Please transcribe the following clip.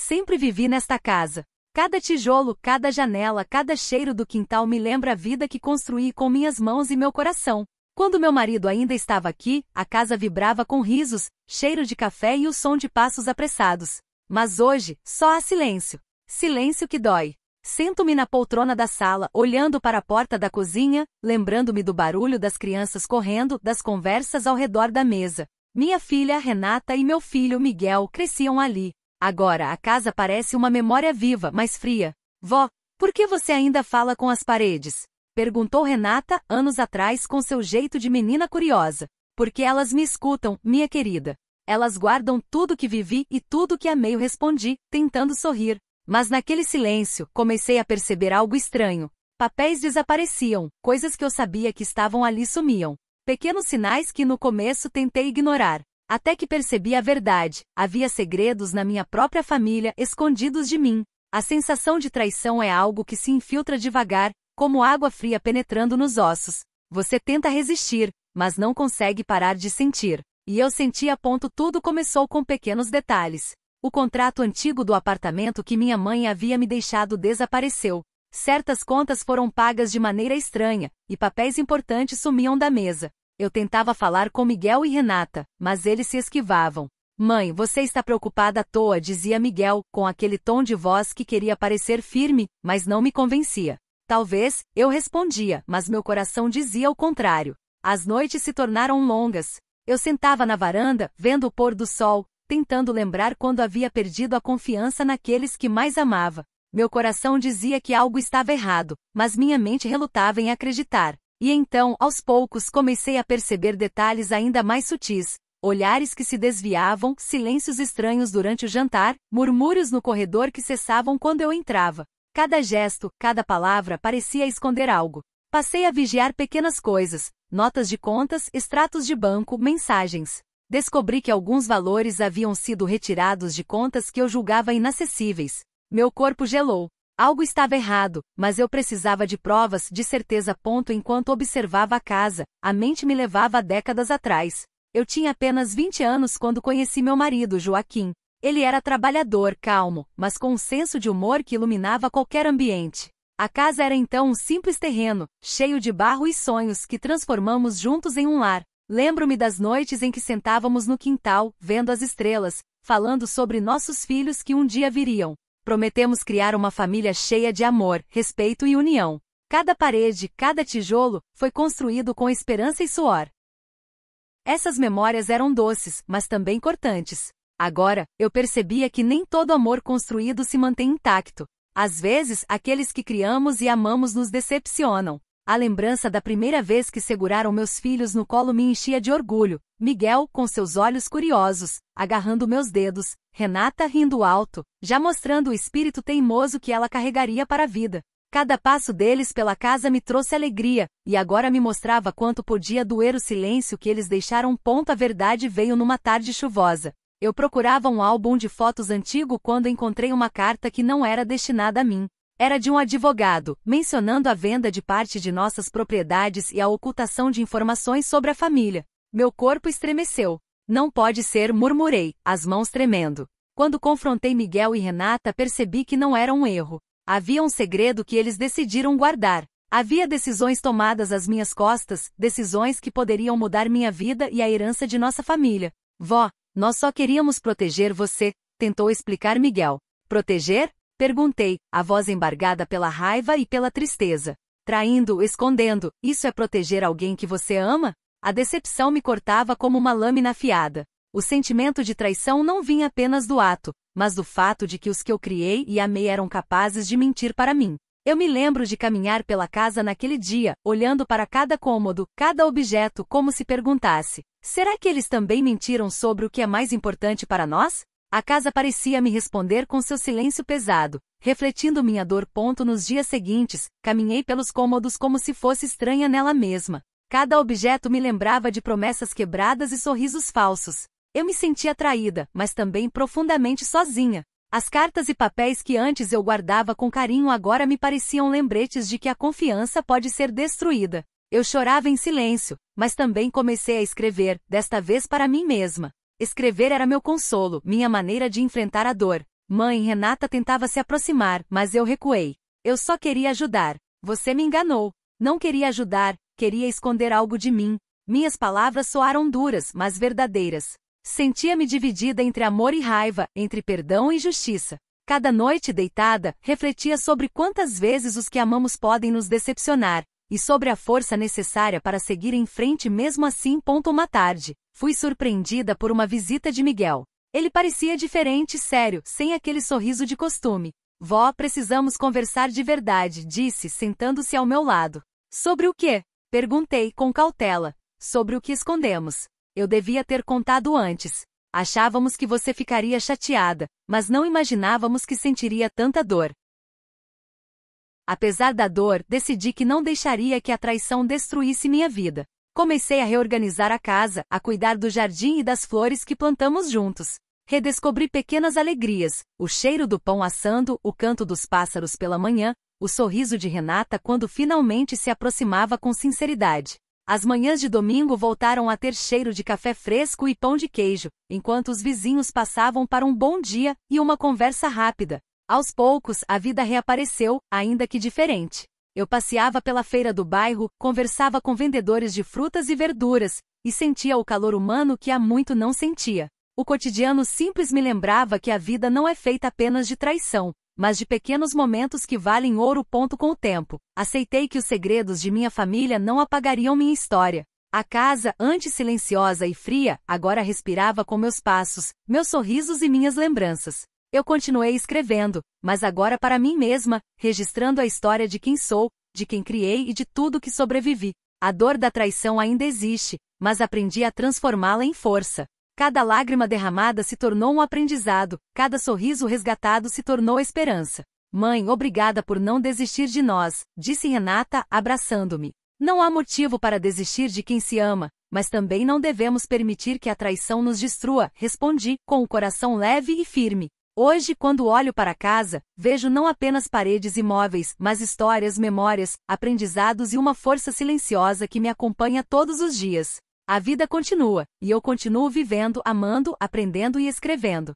Sempre vivi nesta casa. Cada tijolo, cada janela, cada cheiro do quintal me lembra a vida que construí com minhas mãos e meu coração. Quando meu marido ainda estava aqui, a casa vibrava com risos, cheiro de café e o som de passos apressados. Mas hoje, só há silêncio. Silêncio que dói. Sento-me na poltrona da sala, olhando para a porta da cozinha, lembrando-me do barulho das crianças correndo, das conversas ao redor da mesa. Minha filha, Renata, e meu filho, Miguel, cresciam ali. Agora a casa parece uma memória viva, mas fria. Vó, por que você ainda fala com as paredes? Perguntou Renata, anos atrás, com seu jeito de menina curiosa. Porque elas me escutam, minha querida. Elas guardam tudo que vivi e tudo que amei, eu respondi, tentando sorrir. Mas naquele silêncio, comecei a perceber algo estranho. Papéis desapareciam, coisas que eu sabia que estavam ali sumiam. Pequenos sinais que no começo tentei ignorar. Até que percebi a verdade, havia segredos na minha própria família escondidos de mim. A sensação de traição é algo que se infiltra devagar, como água fria penetrando nos ossos. Você tenta resistir, mas não consegue parar de sentir. E eu senti a ponto. Tudo começou com pequenos detalhes. O contrato antigo do apartamento que minha mãe havia me deixado desapareceu. Certas contas foram pagas de maneira estranha, e papéis importantes sumiam da mesa. Eu tentava falar com Miguel e Renata, mas eles se esquivavam. Mãe, você está preocupada à toa, dizia Miguel, com aquele tom de voz que queria parecer firme, mas não me convencia. Talvez, eu respondia, mas meu coração dizia o contrário. As noites se tornaram longas. Eu sentava na varanda, vendo o pôr do sol, tentando lembrar quando havia perdido a confiança naqueles que mais amava. Meu coração dizia que algo estava errado, mas minha mente relutava em acreditar. E então, aos poucos, comecei a perceber detalhes ainda mais sutis. Olhares que se desviavam, silêncios estranhos durante o jantar, murmúrios no corredor que cessavam quando eu entrava. Cada gesto, cada palavra parecia esconder algo. Passei a vigiar pequenas coisas, notas de contas, extratos de banco, mensagens. Descobri que alguns valores haviam sido retirados de contas que eu julgava inacessíveis. Meu corpo gelou. Algo estava errado, mas eu precisava de provas, de certeza. Enquanto observava a casa, a mente me levava a décadas atrás. Eu tinha apenas 20 anos quando conheci meu marido, Joaquim. Ele era trabalhador, calmo, mas com um senso de humor que iluminava qualquer ambiente. A casa era então um simples terreno, cheio de barro e sonhos que transformamos juntos em um lar. Lembro-me das noites em que sentávamos no quintal, vendo as estrelas, falando sobre nossos filhos que um dia viriam. Prometemos criar uma família cheia de amor, respeito e união. Cada parede, cada tijolo, foi construído com esperança e suor. Essas memórias eram doces, mas também cortantes. Agora, eu percebia que nem todo amor construído se mantém intacto. Às vezes, aqueles que criamos e amamos nos decepcionam. A lembrança da primeira vez que seguraram meus filhos no colo me enchia de orgulho. Miguel, com seus olhos curiosos, agarrando meus dedos. Renata rindo alto, já mostrando o espírito teimoso que ela carregaria para a vida. Cada passo deles pela casa me trouxe alegria, e agora me mostrava quanto podia doer o silêncio que eles deixaram. A verdade veio numa tarde chuvosa. Eu procurava um álbum de fotos antigo quando encontrei uma carta que não era destinada a mim. Era de um advogado, mencionando a venda de parte de nossas propriedades e a ocultação de informações sobre a família. Meu corpo estremeceu. Não pode ser, murmurei, as mãos tremendo. Quando confrontei Miguel e Renata, percebi que não era um erro. Havia um segredo que eles decidiram guardar. Havia decisões tomadas às minhas costas, decisões que poderiam mudar minha vida e a herança de nossa família. Vó, nós só queríamos proteger você, tentou explicar Miguel. Proteger? Perguntei, a voz embargada pela raiva e pela tristeza. Traindo, escondendo, isso é proteger alguém que você ama? A decepção me cortava como uma lâmina afiada. O sentimento de traição não vinha apenas do ato, mas do fato de que os que eu criei e amei eram capazes de mentir para mim. Eu me lembro de caminhar pela casa naquele dia, olhando para cada cômodo, cada objeto, como se perguntasse: será que eles também mentiram sobre o que é mais importante para nós? A casa parecia me responder com seu silêncio pesado, refletindo minha dor. Nos dias seguintes, caminhei pelos cômodos como se fosse estranha nela mesma. Cada objeto me lembrava de promessas quebradas e sorrisos falsos. Eu me sentia traída, mas também profundamente sozinha. As cartas e papéis que antes eu guardava com carinho agora me pareciam lembretes de que a confiança pode ser destruída. Eu chorava em silêncio, mas também comecei a escrever, desta vez para mim mesma. Escrever era meu consolo, minha maneira de enfrentar a dor. Mãe, Renata tentava se aproximar, mas eu recuei. Eu só queria ajudar. Você me enganou. Não queria ajudar, queria esconder algo de mim. Minhas palavras soaram duras, mas verdadeiras. Sentia-me dividida entre amor e raiva, entre perdão e justiça. Cada noite deitada, refletia sobre quantas vezes os que amamos podem nos decepcionar, e sobre a força necessária para seguir em frente mesmo assim. Uma tarde, fui surpreendida por uma visita de Miguel. Ele parecia diferente e sério, sem aquele sorriso de costume. Vó, precisamos conversar de verdade, disse, sentando-se ao meu lado. Sobre o quê? Perguntei com cautela. Sobre o que escondemos. Eu devia ter contado antes. Achávamos que você ficaria chateada, mas não imaginávamos que sentiria tanta dor. Apesar da dor, decidi que não deixaria que a traição destruísse minha vida. Comecei a reorganizar a casa, a cuidar do jardim e das flores que plantamos juntos. Redescobri pequenas alegrias, o cheiro do pão assando, o canto dos pássaros pela manhã, o sorriso de Renata quando finalmente se aproximava com sinceridade. As manhãs de domingo voltaram a ter cheiro de café fresco e pão de queijo, enquanto os vizinhos passavam para um bom dia e uma conversa rápida. Aos poucos, a vida reapareceu, ainda que diferente. Eu passeava pela feira do bairro, conversava com vendedores de frutas e verduras, e sentia o calor humano que há muito não sentia. O cotidiano simples me lembrava que a vida não é feita apenas de traição, mas de pequenos momentos que valem ouro. Com o tempo, aceitei que os segredos de minha família não apagariam minha história. A casa, antes silenciosa e fria, agora respirava com meus passos, meus sorrisos e minhas lembranças. Eu continuei escrevendo, mas agora para mim mesma, registrando a história de quem sou, de quem criei e de tudo que sobrevivi. A dor da traição ainda existe, mas aprendi a transformá-la em força. Cada lágrima derramada se tornou um aprendizado, cada sorriso resgatado se tornou esperança. Mãe, obrigada por não desistir de nós, disse Renata, abraçando-me. Não há motivo para desistir de quem se ama, mas também não devemos permitir que a traição nos destrua, respondi, com o coração leve e firme. Hoje, quando olho para casa, vejo não apenas paredes e móveis, mas histórias, memórias, aprendizados e uma força silenciosa que me acompanha todos os dias. A vida continua, e eu continuo vivendo, amando, aprendendo e escrevendo.